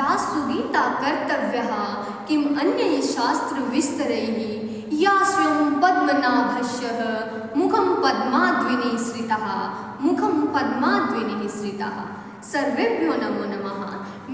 यासु गीता कर्तव्यः किम अन्य शास्त्र विस्तरैः या स्वयं पद्मनाभस्य मुखं पद्माद्विनिसृतः सर्वेभ्यो नमो नमः।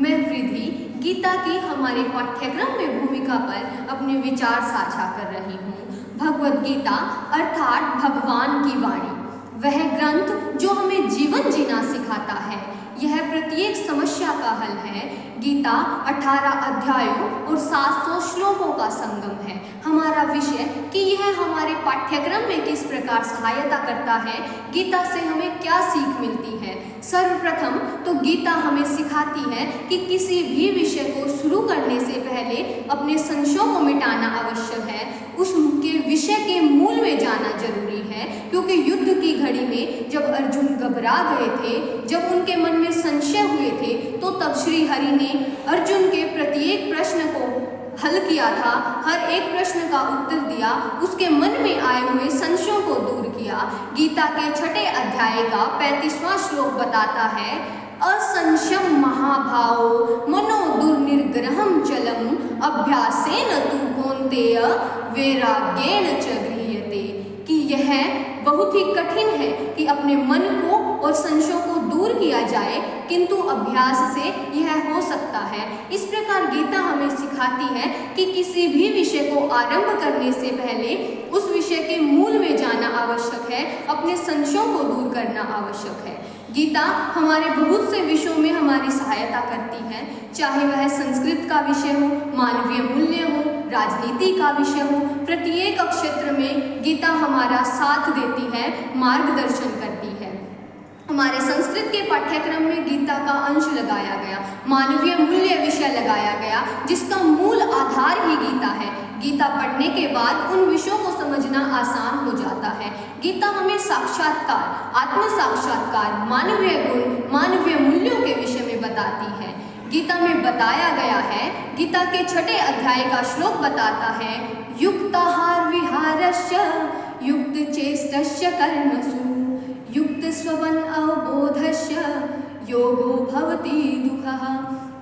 मैं वृद्धि गीता की हमारे पाठ्यक्रम में भूमिका पर अपने विचार साझा कर रही हूँ। भगवद गीता अर्थात भगवान की वाणी, वह ग्रंथ जो हमें जीवन जीना सिखाता है। यह प्रत्येक समस्या का हल है। गीता 18 अध्यायों और 700 श्लोकों का संगम है। हमारा विषय कि यह हमारे पाठ्यक्रम में किस प्रकार सहायता करता है, गीता से हमें क्या सीख मिलती है। सर्वप्रथम तो गीता हमें सिखाती है कि किसी भी विषय को शुरू करने से पहले अपने संशयों को मिटाना आवश्यक है। उसके विषय के मूल में जाना जरूरी है, क्योंकि युद्ध की घड़ी में जब अर्जुन घबरा गए थे, जब उनके मन में संशय हुए थे, तो तब श्री हरि ने अर्जुन के प्रत्येक प्रश्न को हल किया था, हर एक प्रश्न का उत्तर दिया, उसके मन में आए हुए संशयों को दूर किया। गीता के 6 अध्याय का 35वां श्लोक बताता है, असंशयम महाभावो मनो दुर्निग्रहम चलम अभ्यासेन तु कौन्तेय वैराग्येण च गृह्यते। कि यह बहुत ही कठिन है कि अपने मन को और संशयों को दूर किया जाए, किंतु अभ्यास से यह हो सकता है। इस प्रकार गीता हमें सिखाती है कि किसी भी विषय को आरंभ करने से पहले उस विषय के मूल में जाना आवश्यक है, अपने संशयों को दूर करना आवश्यक है। गीता हमारे बहुत से विषयों में हमारी सहायता करती है, चाहे वह संस्कृत का विषय हो, मानवीय मूल्य हो, राजनीति का विषय हो। प्रत्येक क्षेत्र में गीता हमारा साथ देती है, मार्गदर्शन करती है। हमारे संस्कृत के पाठ्यक्रम में गीता का अंश लगाया गया, मानवीय मूल्य विषय लगाया गया, जिसका मूल आधार ही गीता है। गीता पढ़ने के बाद उन विषयों को समझना आसान हो जाता है। गीता हमें साक्षात्कार, आत्म साक्षात्कार, मानवीय गुण, मानवीय मूल्यों के विषय में बताती है। गीता में बताया गया है, गीता के 6 अध्याय का श्लोक बताता है, युक्ताहार विहारस्य युक्त चेष्टस्य कर्मसु युक्त स्ववन अवबोधस्य योगो भवति दुःखः।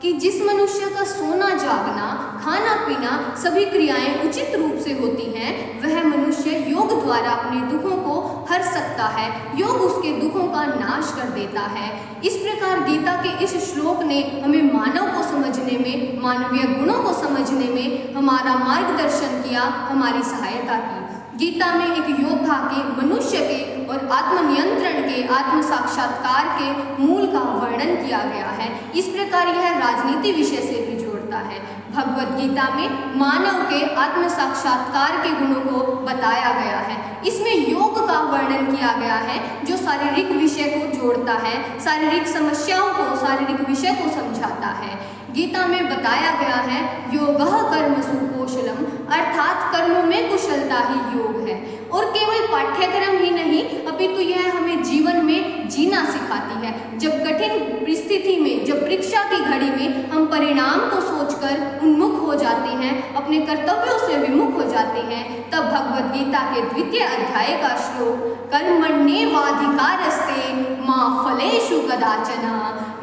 कि जिस मनुष्य का सोना जागना, खाना पीना सभी क्रियाएं उचित रूप से होती हैं, वह मनुष्य योग द्वारा अपने दुखों को हर सकता है। योग उसके दुखों का नाश कर देता है। इस प्रकार गीता के इस श्लोक ने हमें मानव को समझने में, मानवीय गुणों को समझने में हमारा मार्गदर्शन किया, हमारी सहायता की। गीता में एक योद्धा के, मनुष्य के और आत्मनियंत्रण के, आत्म साक्षात्कार के मूल का वर्णन किया गया है। इस प्रकार यह राजनीति विषय से भी जोड़ता है। भगवद गीता में मानव के आत्म साक्षात्कार के गुणों को बताया गया है। इसमें योग का वर्णन किया गया है, जो शारीरिक विषय को जोड़ता है, शारीरिक समस्याओं को, शारीरिक विषय को समझाता है। गीता में बताया गया है, योगः कर्मसु कौशलम, अर्थात कर्मों में कुशलता ही योग है। और केवल पाठ्यक्रम ही नहीं, अपितु यह हमें जीवन में जीना सिखाती है। जब कठिन परिस्थिति में, जब परीक्षा की घड़ी में हम परिणाम को सोचकर उन्मुख हो जाते हैं, अपने कर्तव्यों से विमुख हो जाते हैं, तब भगवद गीता के 2 अध्याय का श्लोक, कर्मण्येवाधिकारस्ते मा फलेषु कदाचन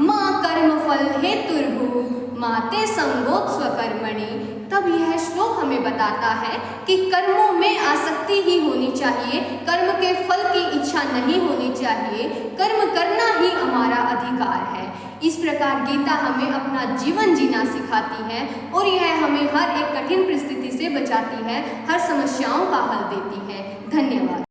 मा कर्मफल हेतुर्भुः मा ते संगोत्स्व स्वकर्मणि। तब यह श्लोक हमें बताता है कि कर्मों में आसक्ति ही होनी चाहिए, कर्म के फल की इच्छा नहीं होनी चाहिए, कर्म करना ही हमारा अधिकार है। इस प्रकार गीता हमें अपना जीवन जीना सिखाती है और यह हमें हर एक कठिन परिस्थिति से बचाती है, हर समस्याओं का हल देती है। धन्यवाद।